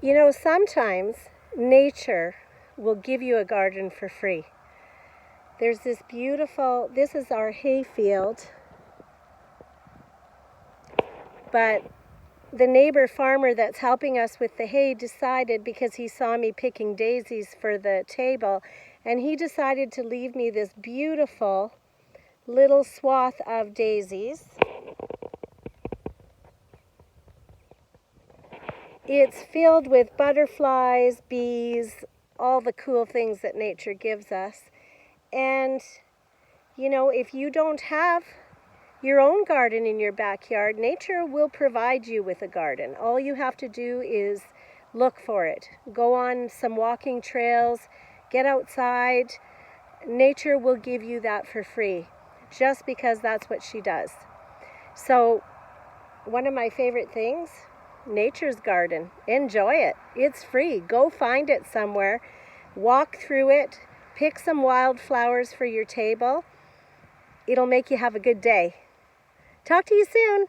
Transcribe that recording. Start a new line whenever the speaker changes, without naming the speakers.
You know, sometimes nature will give you a garden for free. There's this beautiful, this is our hay field, but the neighbor farmer that's helping us with the hay decided, because he saw me picking daisies for the table, and he decided to leave me this beautiful little swath of daisies. It's filled with butterflies, bees, all the cool things that nature gives us. And, you know, if you don't have your own garden in your backyard, nature will provide you with a garden. All you have to do is look for it. Go on some walking trails, get outside. Nature will give you that for free, just because that's what she does. So, one of my favorite things, nature's garden. Enjoy it. It's free. Go find it somewhere. Walk through it. Pick some wildflowers for your table. It'll make you have a good day. Talk to you soon.